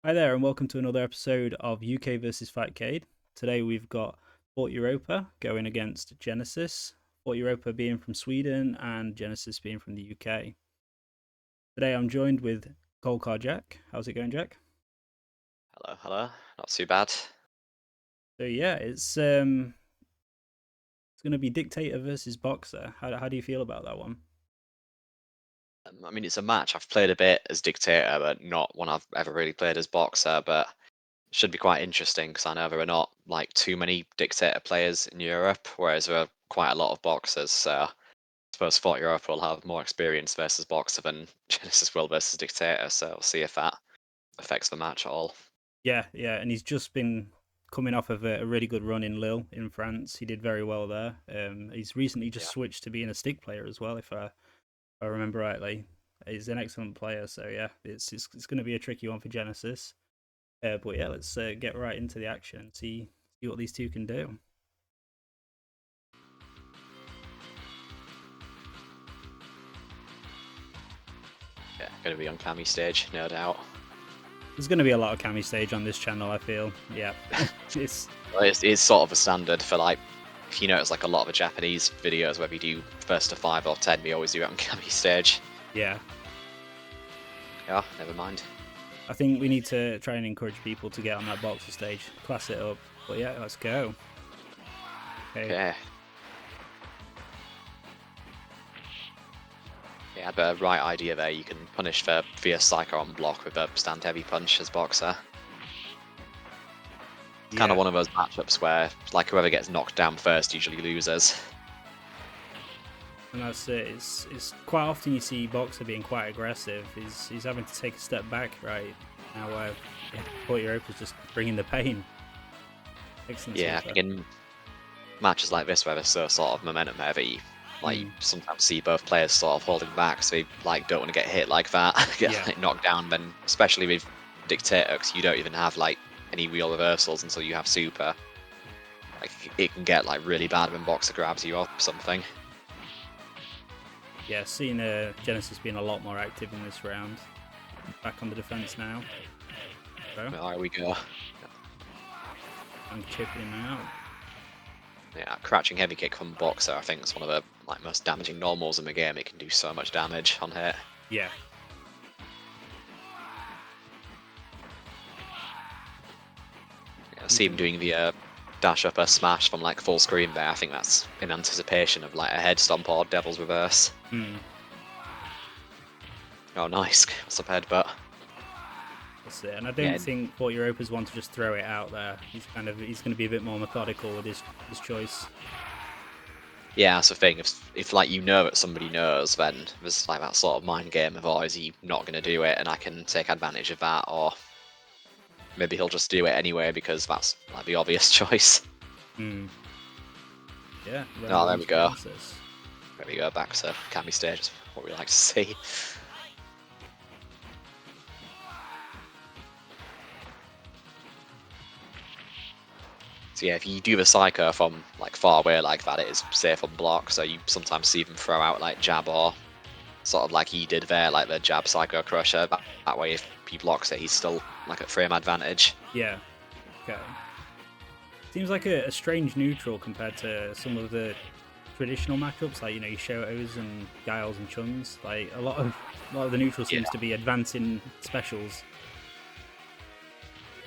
Hi there, and welcome to another episode of UK versus FIGHTCADE. Today we've got Fort Europa going against Genesis. Fort Europa being from Sweden and Genesis being from the UK. Today I'm joined with GolcarJacques. How's it going, Jack? Hello, hello. Not too bad. So yeah, it's going to be Dictator versus Boxer. How do you feel about that one? I mean, it's a match I've played a bit as Dictator, but not one I've ever really played as Boxer. But it should be quite interesting because I know there are not like too many Dictator players in Europe, whereas there are quite a lot of Boxers. So I suppose Fort Europe will have more experience versus Boxer than Genesis will versus Dictator. So we'll see if that affects the match at all. Yeah, and he's just been coming off of a really good run in Lille in France. He did very well there. He's recently just Yeah. switched to being a stick player as well, if I remember rightly. He's an excellent player, so yeah, it's going to be a tricky one for Genesis. But yeah, let's get right into the action and see what these two can do. Yeah, going to be on Cami stage, no doubt. There's going to be a lot of Cami stage on this channel, I feel. Yeah, it's Well, it's sort of a standard for like, if you notice like a lot of the Japanese videos where we do first to 5 or 10, we always do it on Cami stage. yeah. Yeah, never mind. I think we need to try and encourage people to get on that boxer stage, class it up. But yeah, let's go. Okay. Okay. Yeah, the right idea there. You can punish the Fierce Psycho on block with a stand heavy punch as Boxer. It's kind of Yeah, one of those matchups where like whoever gets knocked down first usually loses. and that's it. It's quite often you see Boxer being quite aggressive. He's having to take a step back right now. Yeah, Port Europa's just bringing the pain. Excellent Yeah, I super. think in matches like this where they're so sort of momentum heavy, like you Mm, sometimes see both players sort of holding back, so they like don't want to get hit like that, get yeah, like knocked down. Then especially with Dictator, because you don't even have like any real reversals until you have super. Like it can get like really bad when Boxer grabs you or something. yeah. Seeing Genesis being a lot more active in this round. Back on the defense now. So, Well, there we go. I'm chipping him out. Yeah, crouching heavy kick from Boxer, I think is one of the like most damaging normals in the game. It can do so much damage on hit. Yeah, Yeah, I he's see him doing. doing the dash upper smash from like full screen there. I think that's in anticipation of like a head stomp or Devil's Reverse. Hmm, Oh, nice. What's up headbutt? that's it. And I Yeah, don't think Fort Europa's one to just throw it out there. He's going to be a bit more methodical with his choice. yeah, that's the thing. If like you know that somebody knows, then there's like that sort of mind game of, oh, is he not going to do it, and I can take advantage of that, or maybe he'll just do it anyway because that's like the obvious choice. Hmm. Yeah, round Oh, there one we for go. Genesis. There we go. Back to Cami stage. Is what we like to see. So yeah, if you do the psycho from like far away like that, it is safe on block. So you sometimes see them throw out like jab or sort of like he did there, like the jab psycho crusher. That way, if he blocks it, he's still like at frame advantage. Yeah. Okay. Seems like a strange neutral compared to some of the traditional matchups, like Yoshotos and Giles and Chuns. Like a lot of the neutral Yeah. seems to be advancing specials.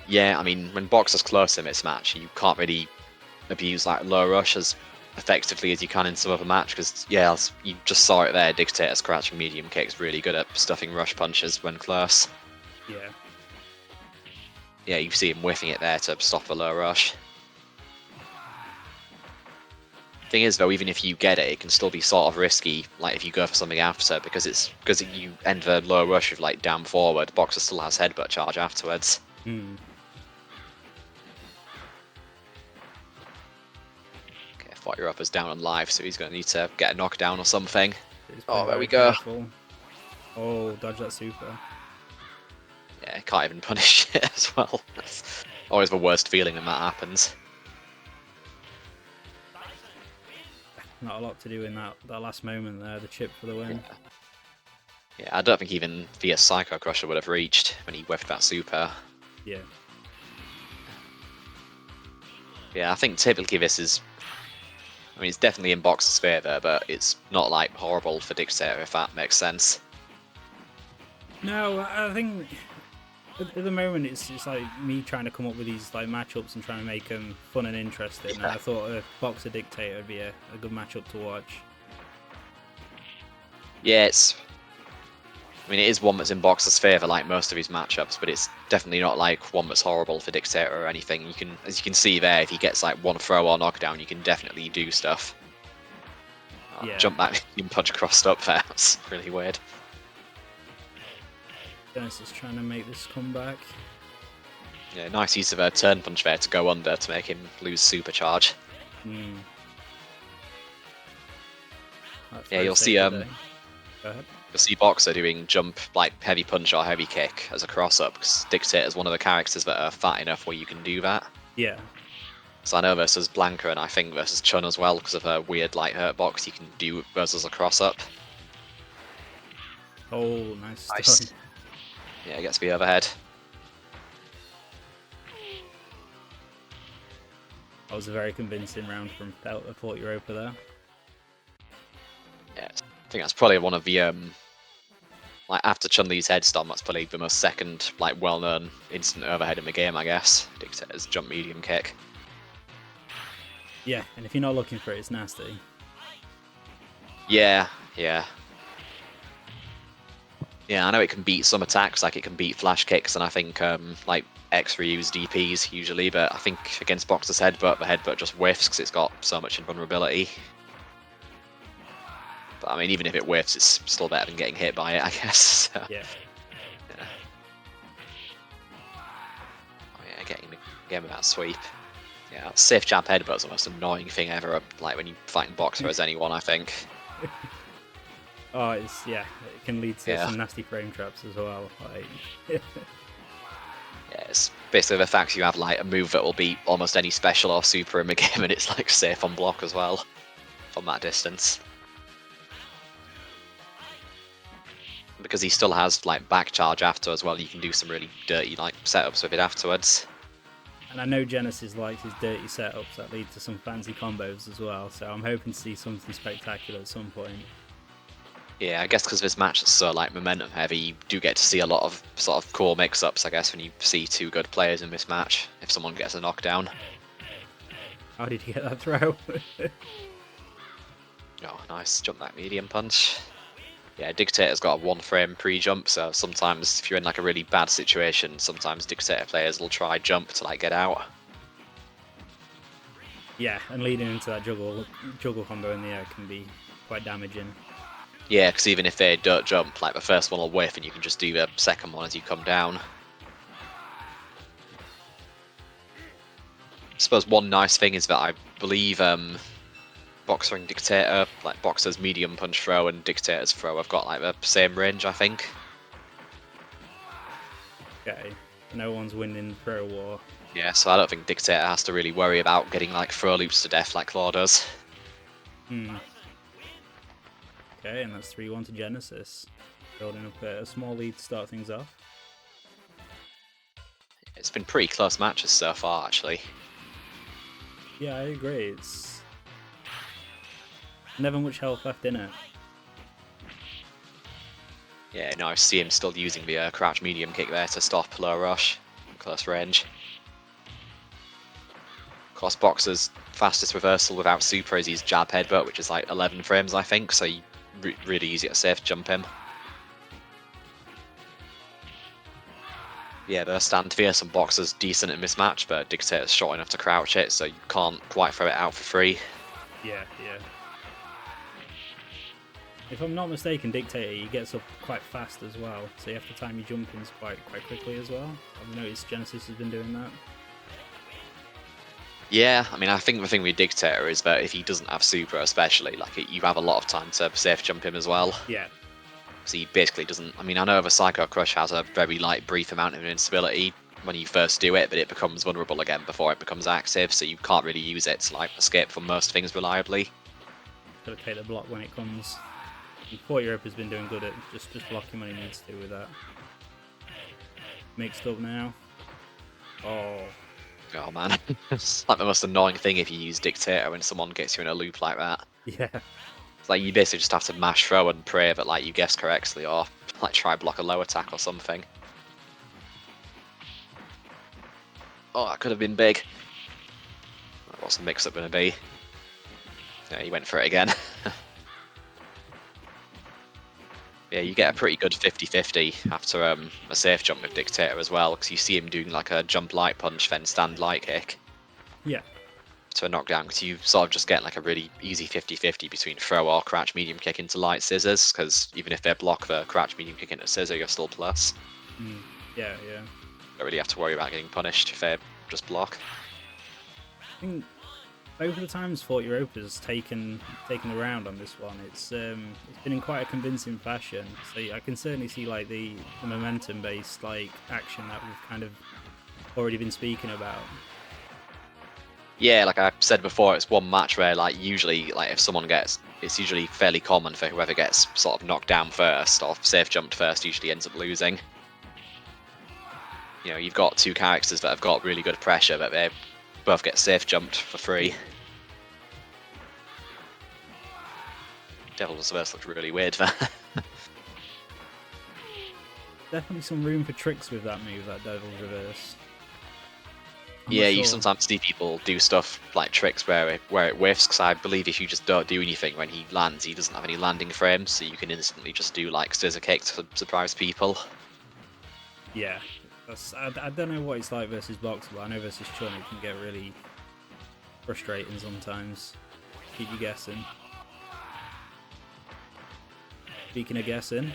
Yeah, I mean, when Boxer's close in this match, you can't really abuse like low rush as effectively as you can in some other match because yeah, you just saw it there. Dictator's crouching medium kick's really good at stuffing rush punches when close. Yeah. Yeah, you see him whiffing it there to stop the low rush. Thing is though, even if you get it, it can still be sort of risky. Like if you go for something after, because you end the low rush with like down forward, Boxer still has headbutt charge afterwards. Hmm. Okay, Fought Your Upper's down on live, so he's going to need to get a knockdown or something. He's Oh, playing there we very go. careful. Oh, dodge that super. Yeah, can't even punish it as well. That's always the worst feeling when that happens. Not a lot to do in that last moment there. The chip for the Yeah, win. yeah, I don't think even Fierce Psycho Crusher would have reached when he whiffed that super. Yeah. Yeah, I think typically this is. I mean, it's definitely in Boxer's favour, but it's not like horrible for Dictator, if that makes sense. No, I think at the moment it's like me trying to come up with these like matchups and trying to make them fun and interesting. And Yeah. I thought a Boxer Dictator would be a good matchup to watch. Yeah, it's. I mean, it is one that's in Boxer's favour, like most of his matchups, but it's definitely not like one that's horrible for Dictator or anything. You can, as you can see there, if he gets like one throw or knockdown, you can definitely do stuff. Yeah. Jump back, you can punch crossed up there. That's really weird. Genesis trying to make this comeback. Yeah, nice use of a turn punch there to go under to make him lose supercharge. Yeah, you'll see Go ahead. you'll see Boxer doing jump like heavy punch or heavy kick as a cross up, because Dictator is one of the characters that are fat enough where you can do that. Yeah. So I know versus Blanca and I think versus Chun as well, because of her weird like hurt box, you can do versus a cross up. Oh, nice. Nice. Yeah, gets the overhead. That was a very convincing round from Fort Europa there. Yeah, I think that's probably one of the like after Chun-Li's head stomp, that's probably the most second like well-known instant overhead in the game, I guess. Dictator's jump medium kick. Yeah, and if you're not looking for it, it's nasty. Yeah, yeah. Yeah, I know it can beat some attacks, like it can beat flash kicks, and I think like X reuse DPs usually, but I think against Boxer's headbutt, the headbutt just whiffs because it's got so much invulnerability. But I mean, even if it whiffs, it's still better than getting hit by it, I guess. So, Yeah. yeah. Oh yeah, getting the game with that sweep. Yeah, safe jab headbutt's the most annoying thing ever, like when you fight in Boxer as anyone, I think. Oh, it's it can lead to Yeah. some nasty frame traps as well. Like, Yeah, it's basically the fact you have like a move that will beat almost any special or super in the game, and it's like safe on block as well from that distance. Because he still has like back charge after as well, you can do some really dirty like setups with it afterwards. and I know Genesis likes his dirty setups that lead to some fancy combos as well. So I'm hoping to see something spectacular at some point. Yeah, I guess because this match is so like momentum heavy, you do get to see a lot of sort of cool mix-ups, I guess, when you see two good players in this match, if someone gets a knockdown. How did he get that throw? Oh, nice jump back medium punch. Yeah, Dictator's got a one frame pre-jump, so sometimes if you're in like a really bad situation, sometimes Dictator players will try jump to like get out. Yeah, and leading into that juggle combo in the air can be quite damaging. Yeah, because even if they don't jump, like the first one will whiff and you can just do the second one as you come down. I suppose one nice thing is that I believe Boxer and Dictator, like Boxer's medium punch throw and Dictator's throw have got like the same range, I think. Okay, no one's winning throw war. Yeah, so I don't think Dictator has to really worry about getting like throw loops to death like Claw does. Okay, and that's 3-1 to Genesis. Building up a small lead to start things off. It's been pretty close matches so far, actually. Yeah, I agree. It's never much health left in it. Yeah, no, I see him still using the crouch medium kick there to stop low rush from close range. Of course, Boxer's fastest reversal without super is his jab headbutt, which is like 11 frames, I think, so really easy to safe jump him. Yeah, the stand fierce and Boxer's decent in this match, but Dictator's short enough to crouch it, so you can't quite throw it out for free. Yeah. If I'm not mistaken, Dictator, he gets up quite fast as well, so you have to time your jumpings quite quickly as well. I've noticed Genesis has been doing that. Yeah, I mean, I think the thing with Dictator is that if he doesn't have super, especially, like you have a lot of time to safe jump him as well. Yeah. Because he basically doesn't. I mean, I know the Psycho Crush has a very like brief amount of invincibility when you first do it, but it becomes vulnerable again before it becomes active, so you can't really use it to like escape from most things reliably. Gotta take the block when it comes. And Fort Europe has been doing good at just blocking when he needs to with that. Mixed up now. Oh, Oh man, it's like the most annoying thing if you use Dictator when someone gets you in a loop like that. yeah. It's like you basically just have to mash throw and pray that like you guess correctly, or like try block a low attack or something. Oh, that could have been big. What's the mix-up going to be? Yeah, he went for it again. Yeah, you get a pretty good 50-50 after a safe jump with Dictator as well, because you see him doing like a jump light punch, then stand light kick Yeah. to a knockdown, because you sort of just get like a really easy 50-50 between throw or crouch medium kick into light scissors, because even if they block the crouch medium kick into scissor, you're still plus. Mm. Yeah, yeah. Don't really have to worry about getting punished if they just block. I think both of the times Fort Europa's taken the round on this one, it's been in quite a convincing fashion. So I can certainly see like the momentum based like action that we've kind of already been speaking about. Yeah, like I said before, it's one match where like usually like if someone gets, it's usually fairly common for whoever gets sort of knocked down first or safe jumped first usually ends up losing. You know, you've got two characters that have got really good pressure, but they both get safe jumped for free. Devil's Reverse looked really weird there. Definitely some room for tricks with that move, that Devil's Reverse. Yeah, you Sure. sometimes see people do stuff like tricks where it whiffs, because I believe if you just don't do anything when he lands, he doesn't have any landing frames, so you can instantly just do like scissor kick to surprise people. Yeah, I don't know what it's like versus Box, but I know versus Chun it can get really frustrating sometimes. Keep you guessing. Speaking of guessing,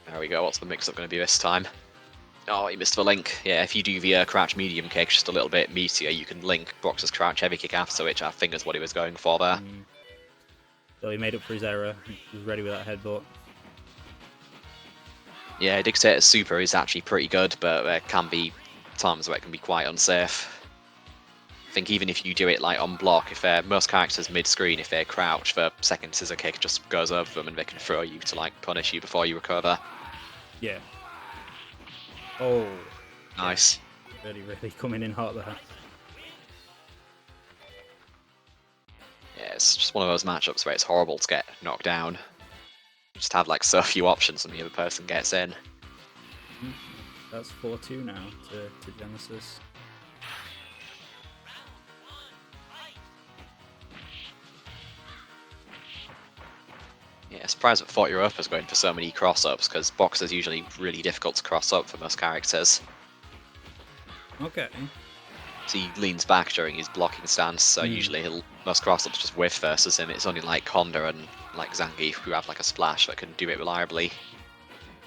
There we go, what's the mix-up going to be this time? Oh, he missed the link. Yeah, if you do the crouch medium kick just a little bit meatier, you can link Boxer's crouch heavy kick after, which I think is what he was going for there. so he made up for his error. He was ready with that headbutt. Yeah, Dictator's super is actually pretty good, but there can be times where it can be quite unsafe. I think even if you do it like on block, if most characters mid-screen, if they crouch, the second scissor kick just goes over them and they can throw you to like punish you before you recover. Yeah. Oh. Nice. Yeah. Really coming in hot there. Yeah, it's just one of those matchups where it's horrible to get knocked down. You just have like so few options when the other person gets in. That's 4-2 now to Genesis. Yeah, surprised that Fort Europa's going for so many cross-ups, because Boxer's usually really difficult to cross up for most characters. Okay. So he leans back during his blocking stance, so usually most cross-ups just whiff versus him. It's only like Honda and like Zangi who have like a splash that can do it reliably.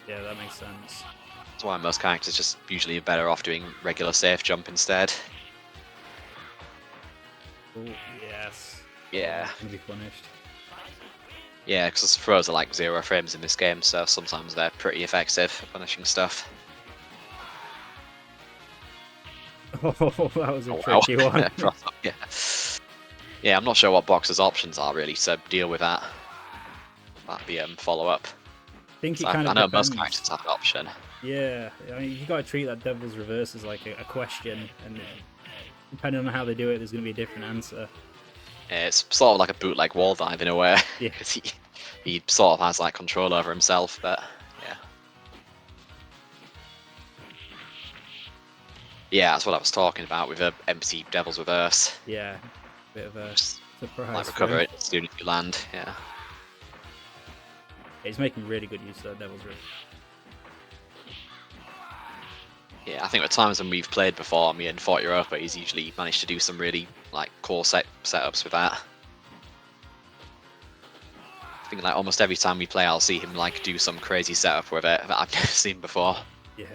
Yeah, that makes sense. That's why most characters just usually are better off doing regular safe jump instead. Oh, yes. Yeah. Gonna be punished. Yeah, because throws are like 0 frames in this game, so sometimes they're pretty effective at punishing stuff. Oh, that was a tricky one. Yeah. Yeah, I'm not sure what Boxer's options are really to deal with that. That'd be follow-up. I think it So kind I of know depends. most characters have an option. Yeah, I mean, you got to treat that Devil's Reverse as like a question, and depending on how they do it, there's going to be a different answer. Yeah, it's sort of like a bootleg wall dive in a way. Yeah. Because he sort of has like control over himself, but yeah. Yeah, that's what I was talking about with a empty Devil's Reverse. Yeah, bit of a Just surprise. like recover it as soon as you land, yeah. He's making really good use of that Devil's Reverse. Yeah, I think at times when we've played before, me and Fort Europa, he's usually managed to do some really like cool setups with that. I think like almost every time we play, I'll see him like do some crazy setup with it that I've never seen before. Yeah.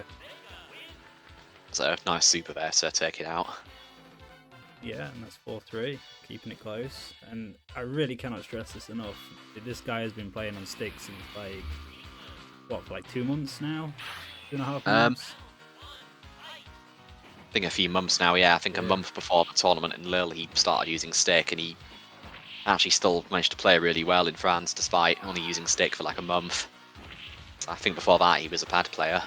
So nice super there to take it out. Yeah, and that's 4-3, keeping it close. And I really cannot stress this enough. This guy has been playing on sticks since like, what, for like 2 months now? 2.5 months? I think a few months now, yeah. I think a month before the tournament in Lille, he started using stick, and he actually still managed to play really well in France despite only using stick for like a month. So I think before that he was a pad player.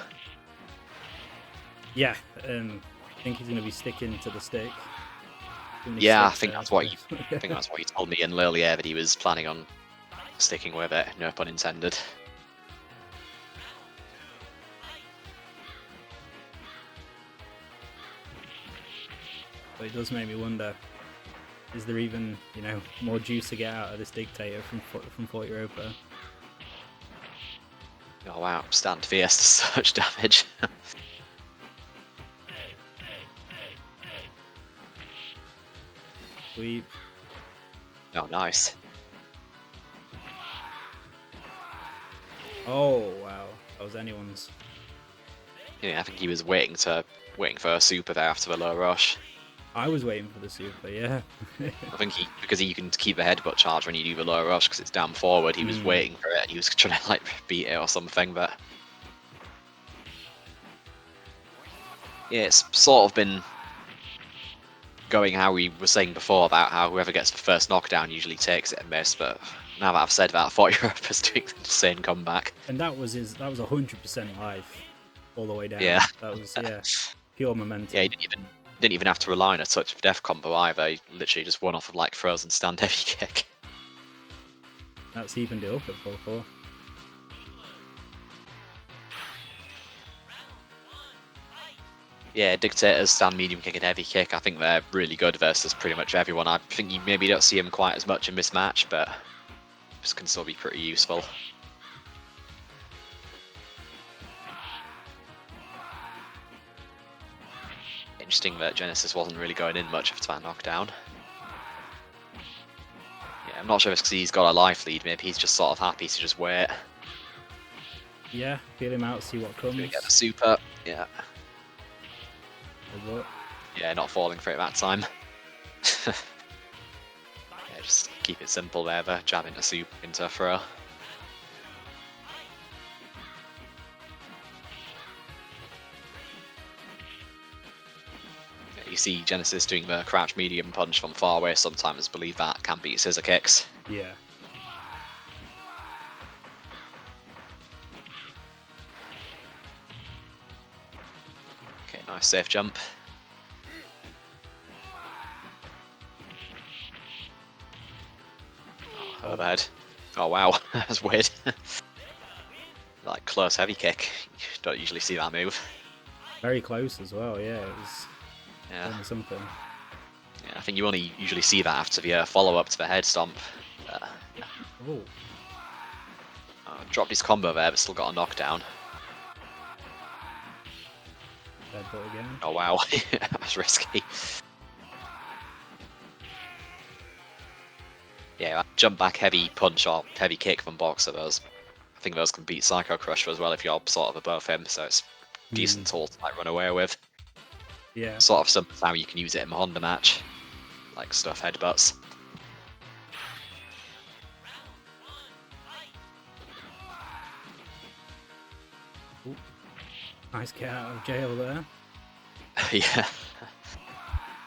Yeah, think he's going to be sticking to the stick. Yeah, I think that's what you told me in earlier, that he was planning on sticking with it. No pun intended. But it does make me wonder: is there even, more juice to get out of this Dictator from Fort Europa? Oh wow, stand fierce to such damage. Sweep. Oh, nice. Oh wow, that was anyone's. Yeah, I think he was waiting for a super there after the low rush. I was waiting for the super, yeah. I think because you can keep the headbutt charge when you do the low rush because it's down forward. He was waiting for it. He was trying to like beat it or something, but yeah, it's sort of been going how we were saying before about how whoever gets the first knockdown usually takes it and miss. But now that I've said that, I thought Europa's doing an insane comeback. And that was 100% life all the way down. Yeah, That was pure momentum. yeah. He didn't even have to rely on a touch of death combo either. He literally just won off of like frozen stand heavy kick. That's evened it up at 4-4. Yeah, Dictators, stand medium kick and heavy kick. I think they're really good versus pretty much everyone. I think you maybe don't see them quite as much in this match, but this can still be pretty useful. Interesting that Genesis wasn't really going in much after that knockdown. Yeah, I'm not sure if it's because he's got a life lead. Maybe he's just sort of happy to just wait. Yeah, feel him out, see what comes. Gonna get the super. Yeah. Good luck. Yeah, not falling for it that time. Yeah, just keep it simple there, the jab into soup into a throw. Yeah, you see Genesis doing the crouch medium punch from far away sometimes, believe that can beat scissor kicks. Yeah. Okay, nice safe jump. Oh, overhead. Oh wow, that's weird. Like close heavy kick. You don't usually see that move. Very close as well, yeah. It was something. Yeah, I think you only usually see that after the follow-up to the head stomp. Oh. Dropped his combo there, but still got a knockdown. Headbutt again. Oh wow, that was risky. Yeah, jump back heavy punch or heavy kick from Boxer, I think those can beat Psycho Crusher as well if you're sort of above him, so it's a decent tool to like run away with. Yeah. Sort of some how you can use it in the Honda match, like stuff headbutts. Ooh. Nice get out of jail there. Yeah.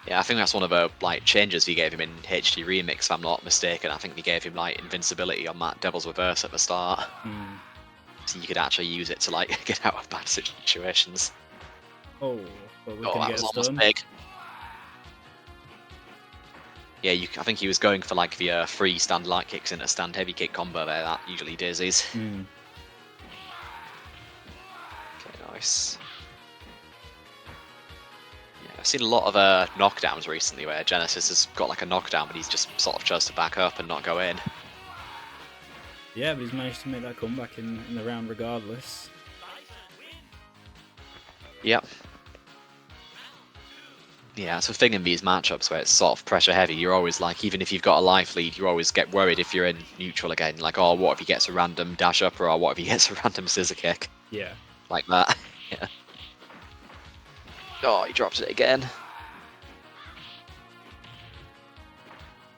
Yeah, I think that's one of the like changes he gave him in HD Remix, if I'm not mistaken. I think he gave him like invincibility on that Devil's Reverse at the start. So you could actually use it to like get out of bad situations. Oh, but we Oh, can that get was a almost stun. big. Yeah, I think he was going for like the free stand light kicks in a stand heavy kick combo there. That usually dizzies. Okay, nice. Yeah, I've seen a lot of knockdowns recently where Genesis has got like a knockdown, but he's just sort of chose to back up and not go in. Yeah, but he's managed to make that comeback in the round regardless. Yep. Yeah, it's a thing in these matchups where it's sort of pressure heavy. You're always like, even if you've got a life lead, you always get worried if you're in neutral again. Like, oh, what if he gets a random dash up, or what if he gets a random scissor kick? Yeah. Like that. Yeah. Oh, he drops it again.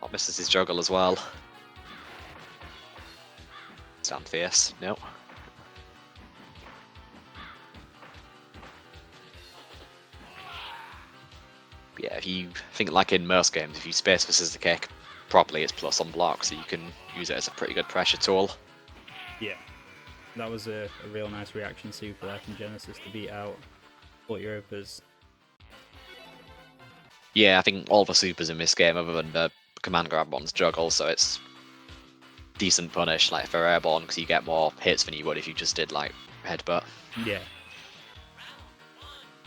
Oh, misses his juggle as well. Stand fierce. No. Yeah, if you think like in most games, if you space for scissor kick properly, it's plus on block, so you can use it as a pretty good pressure tool. Yeah. That was a real nice reaction super there from Genesis to beat out Fort Europa's Yeah, I think all the supers in this game, other than the command grab ones, juggle, so it's decent punish, like for airborne, because you get more hits than you would if you just did like headbutt. Yeah.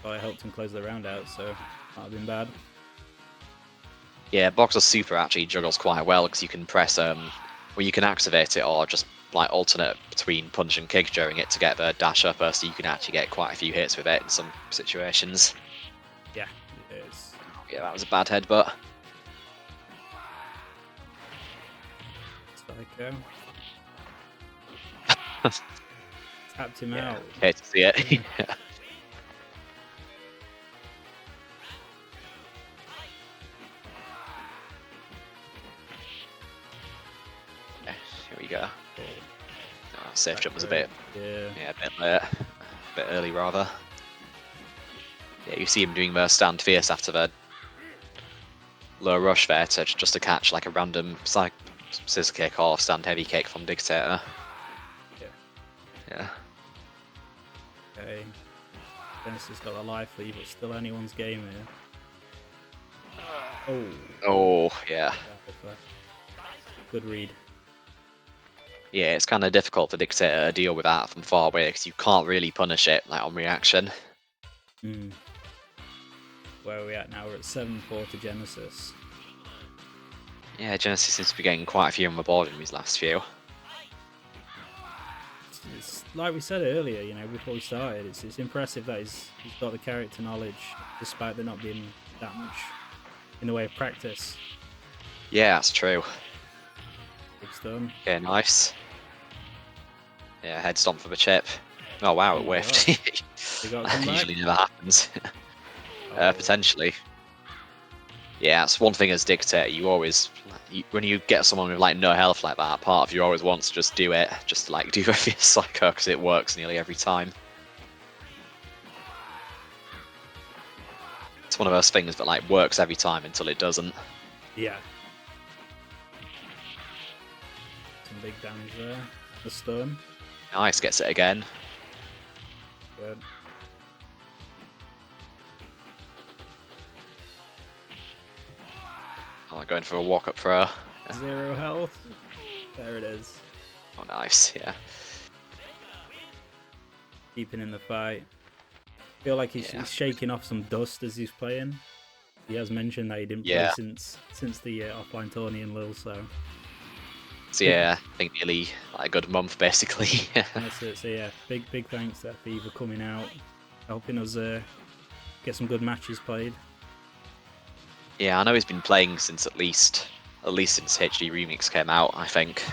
Well, I helped him close the round out, so might have been bad. Yeah, Boxer Super actually juggles quite well because you can press well, you can activate it or just like alternate between punch and kick during it to get the dash upper, so you can actually get quite a few hits with it in some situations. Yeah, it is. Yeah, that was a bad headbutt. Psycho. Tapped him Yeah, out. hate to see it. Yeah. Here we go. Safe jump was a bit, a bit late, a bit early rather. Yeah, you see him doing the stand fierce after the low rush there to just to catch like a random scissor kick or stand heavy kick from Dictator. Yeah. Okay. Genesis got a life lead, but still anyone's game here. Oh. Oh, yeah. Good read. Yeah, it's kind of difficult for Dictator to deal with that from far away because you can't really punish it like on reaction. Where are we at now? We're at 7-4 to Genesis. Yeah, Genesis seems to be getting quite a few on the board in these last few. It's like we said earlier, you know, before we started, it's impressive that he's got the character knowledge despite there not being that much in the way of practice. Yeah, that's true. Big stun. Yeah, nice. Yeah, head stomp for the chip. Oh wow, it whiffed. Usually never happens. Potentially. Yeah, it's one thing as Dictator, you always, when you get someone with like no health like that, part of you always wants to just do it, just like do a fierce psycho because it works nearly every time. It's one of those things that like works every time until it doesn't. Yeah. Some big damage there. The stun. Nice, gets it again. Good. Oh, going for a walk-up throw. 0 health. There it is. Oh, nice, yeah. Keeping in the fight. Feel like he's shaking off some dust as he's playing. He has mentioned that he didn't play since the offline tourney in Lille, so... So yeah, I think nearly like a good month basically. That's it. So yeah, big thanks to FE for coming out, helping us get some good matches played. Yeah, I know he's been playing since at least since HD Remix came out, I think.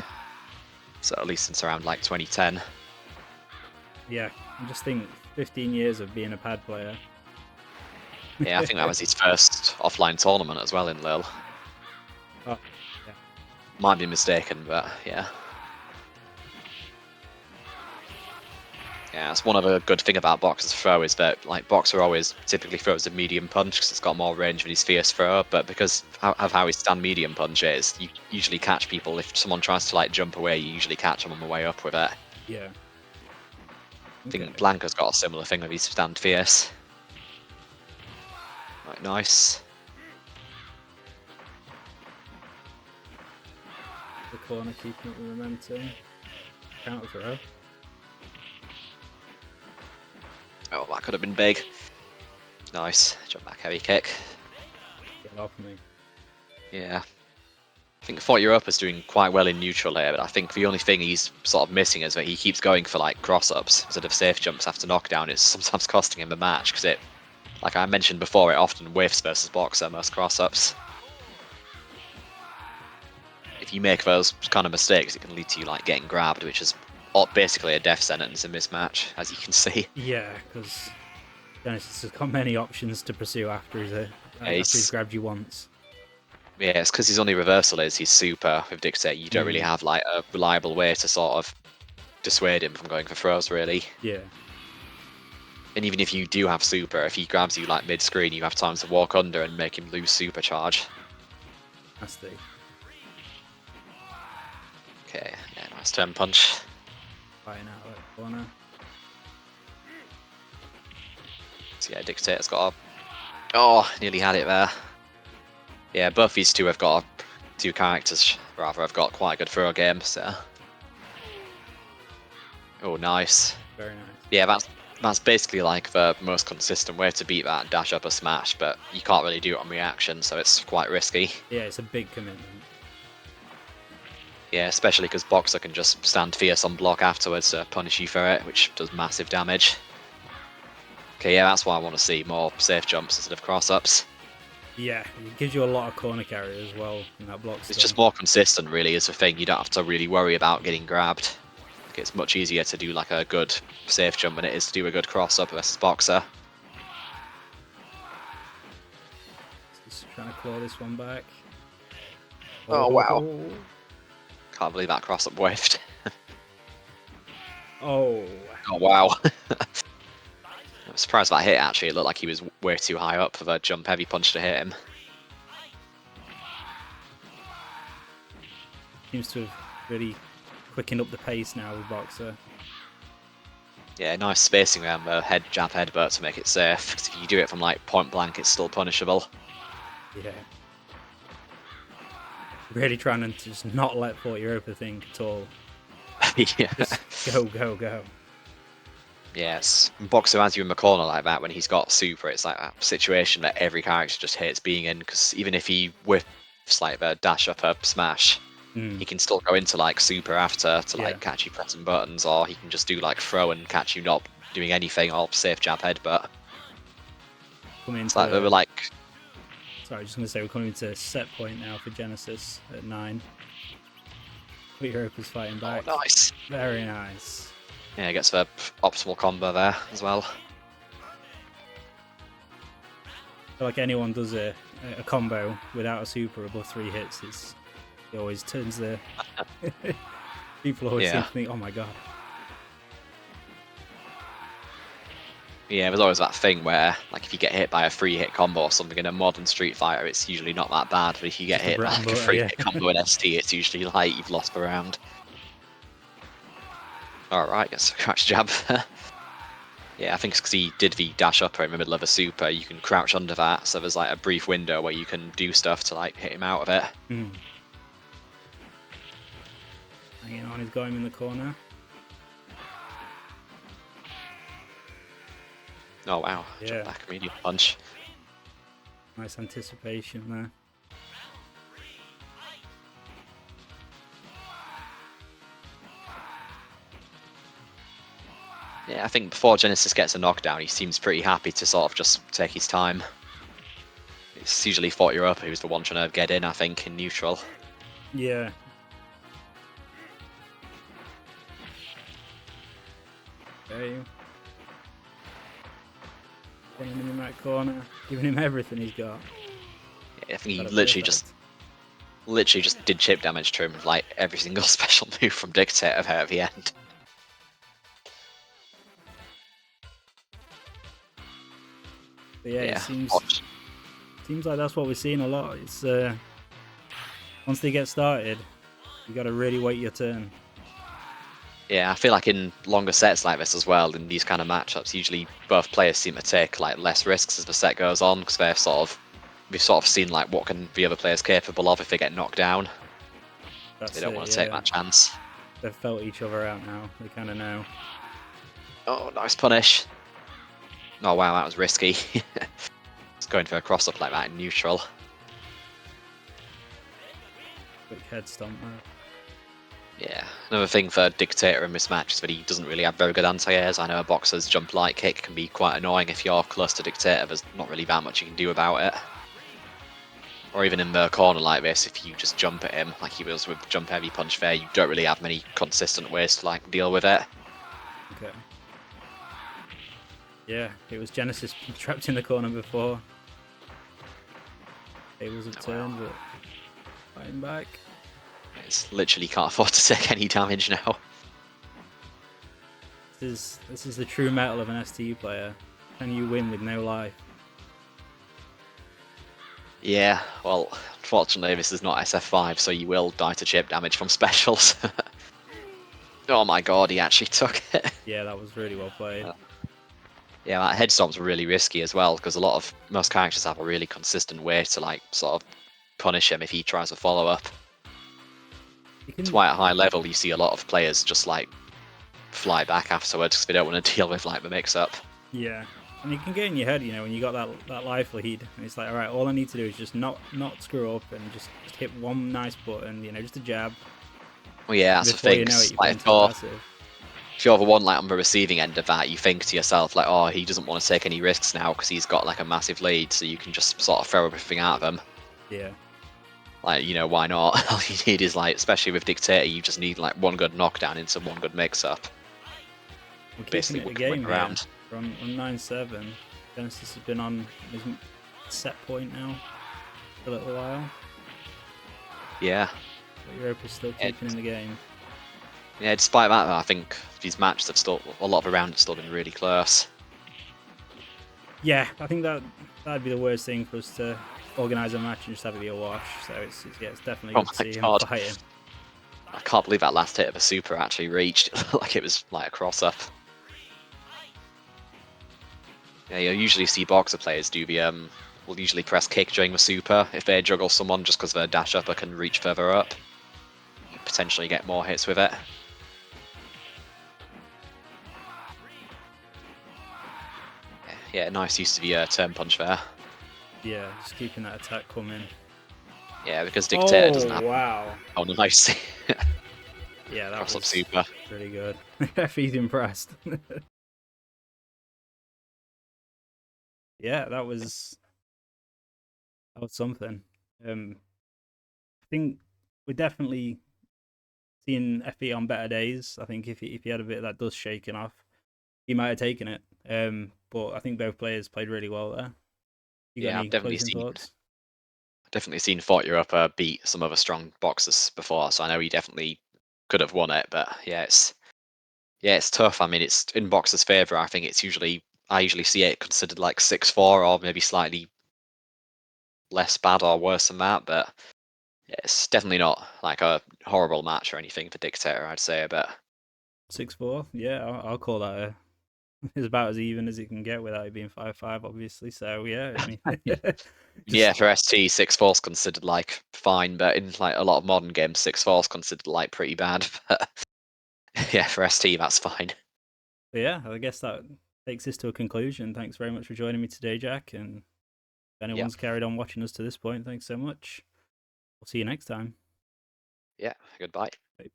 So at least since around like 2010. Yeah, I just think 15 years of being a pad player. Yeah, I think that was his first offline tournament as well in Lille. Oh, yeah. Might be mistaken, but yeah. Yeah, it's one of the good thing about Boxer's throw is that like Boxer always typically throws a medium punch because it's got more range than his fierce throw, but because of how his stand medium punch is, you usually catch people. If someone tries to like jump away, you usually catch them on the way up with it. Yeah. I think Blanca's got a similar thing with his stand fierce. Right, nice. The corner keeping up the momentum. Counter throw. Oh, that could have been big. Nice. Jump back heavy kick. Get off me. Yeah. I think Fort Europa's doing quite well in neutral here, but I think the only thing he's sort of missing is that he keeps going for like cross-ups instead of safe jumps after knockdown. It's sometimes costing him the match because it, like I mentioned before, it often whiffs versus Boxer, most cross-ups. If you make those kind of mistakes, it can lead to you like getting grabbed, which is basically a death sentence in this match, as you can see. Yeah, because Genesis has got many options to pursue after he's grabbed you once. Yeah, it's because his only reversal is his super with Dictator. You don't really have like a reliable way to sort of dissuade him from going for throws, really. Yeah. And even if you do have super, if he grabs you like mid-screen, you have time to walk under and make him lose super charge. Nasty. Okay, yeah, nice turn punch. Fighting out of that corner. So yeah, Dictator's got a... Oh, nearly had it there. Yeah, both these two have got two characters rather have got quite a good throw game. So, oh, nice. Very nice. Yeah, that's basically like the most consistent way to beat that dash up a smash, but you can't really do it on reaction, so it's quite risky. Yeah, it's a big commitment. Yeah, especially because Boxer can just stand fierce on block afterwards to punish you for it, which does massive damage. Okay, yeah, that's why I want to see more safe jumps instead of cross-ups. Yeah, it gives you a lot of corner carry as well in that block. It's just more consistent, really, is the thing. You don't have to really worry about getting grabbed. Like, it's much easier to do like a good safe jump than it is to do a good cross-up versus Boxer. Just trying to claw this one back. Oh, wow. Can't believe that cross-up whiffed. Oh. Oh, wow. I'm surprised that hit, actually. It looked like he was way too high up for the jump heavy punch to hit him. Seems to have really quickened up the pace now with Boxer. Yeah, nice spacing around the head jab headbutt to make it safe. Because if you do it from like point blank, it's still punishable. Yeah. Really trying to just not let 40 Europa think at all. Yeah. Just go, go, go. Yes. Boxer has you in the corner like that when he's got super. It's like that situation that every character just hates being in, because even if he whiffs like the dash up a smash, he can still go into like super after to like catch you pressing buttons, or he can just do like throw and catch you not doing anything, or safe jab headbutt. It's like they were like. Sorry, just gonna say we're coming to set point now for Genesis at 9. Europa's fighting back. Oh, nice. Very nice. Yeah, gets the optimal combo there as well. I feel like anyone does a combo without a super above 3 hits, it always turns the people always seem to think, oh my god. Yeah, there's always that thing where, like, if you get hit by a 3-hit combo or something in a modern Street Fighter, it's usually not that bad. But if you get hit by like a 3-hit combo in ST, it's usually like you've lost the round. Alright, gets a crouch jab. Yeah, I think it's because he did the dash upper in the middle of a super. You can crouch under that, so there's like a brief window where you can do stuff to like hit him out of it. Hanging on, he's got him in the corner. Oh wow, jump back immediate punch. Nice anticipation there. Yeah, I think before Genesis gets a knockdown, he seems pretty happy to sort of just take his time. It's usually 40 Europa who's the one trying to get in, I think, in neutral. Yeah. Okay. Getting him in that corner, giving him everything he's got. Yeah, I think he literally just did chip damage to him with like every single special move from Dictator there at the end. But yeah, it seems like that's what we're seeing a lot. It's once they get started, you got to really wait your turn. Yeah, I feel like in longer sets like this as well, in these kind of matchups, usually both players seem to take like less risks as the set goes on, because we've sort of seen like what can the other players capable of if they get knocked down. They don't want to take that chance. They've felt each other out now. They kind of know. Oh, nice punish. Oh wow, that was risky. Just going for a cross up like that in neutral. Quick head stomp there. Yeah, another thing for Dictator in this match is that he doesn't really have very good anti-airs. I know a boxer's jump light kick can be quite annoying if you're close to Dictator. There's not really that much you can do about it. Or even in the corner like this, if you just jump at him like he was with jump heavy punch there, you don't really have many consistent ways to like deal with it. Okay. Yeah, it was Genesis trapped in the corner before. Tables have turned, but fighting back. It's literally can't afford to take any damage now. This is the true metal of an STU player. Can you win with no life? Yeah, well, unfortunately this is not SF5, so you will die to chip damage from specials. Oh my god, he actually took it. Yeah, that was really well played. Yeah, that head stomp's really risky as well, because most characters have a really consistent way to like sort of punish him if he tries to follow up. You That's can, why at high level you see a lot of players just like fly back afterwards because they don't want to deal with like the mix-up. yeah, and you can get in your head, you know, when you got that life lead, and it's like, all right, all I need to do is just not screw up and just hit one nice button, you know, just a jab. Well, yeah, that's the Before thing. you know it, you're Like playing too passive. if you're the one like on the receiving end of that, you think to yourself like, oh, he doesn't want to take any risks now because he's got like a massive lead, so you can just sort of throw everything at him. Yeah. Like, you know, why not? All you need is like, especially with Dictator, you just need like one good knockdown into one good mix-up. We're keeping Basically, it a we can win game here. around. We're on 9-7. Genesis has been on his set point now for a little while. Yeah. But Europa's still keeping in the game. Yeah, despite that, I think these matches have still, a lot of the rounds have still been really close. Yeah, I think that'd be the worst thing for us to organise a match and just have it be a wash. So it's definitely Oh good my to see God. him fighting. I can't believe that last hit of a super actually reached. Like it was like a cross-up. Yeah, you usually see boxer players do the will usually press kick during the super if they juggle someone just because their dash upper can reach further up. You potentially get more hits with it. Yeah, nice use of the turn punch there. Yeah, just keeping that attack coming. Yeah, because Dictator doesn't have. Wow. Oh, nice. Yeah, that Cross up was super. really good. He's impressed. Yeah, that was something. I think we're definitely seeing FE on better days. I think if he had a bit of that dust shaking off, he might have taken it. But I think both players played really well there. You got Yeah, any closing thoughts? definitely seen Fought Europa beat some other strong boxers before, so I know he definitely could have won it. But yeah, it's tough. I mean, it's in boxers' favor. I think I usually see it considered like 6-4 or maybe slightly less bad or worse than that. But yeah, it's definitely not like a horrible match or anything for Dictator, I'd say. But 6-4. Yeah, I'll call that is about as even as it can get without it being 5-5, obviously. So yeah, I mean, yeah, just for ST, 6-4 is considered like fine, but in like a lot of modern games, 6-4 is considered like pretty bad. But yeah, for ST, that's fine. yeah, I guess that takes this to a conclusion. Thanks very much for joining me today, Jack. And if Yeah, anyone's carried on watching us to this point, thanks so much. We'll see you next time. yeah, goodbye. Bye.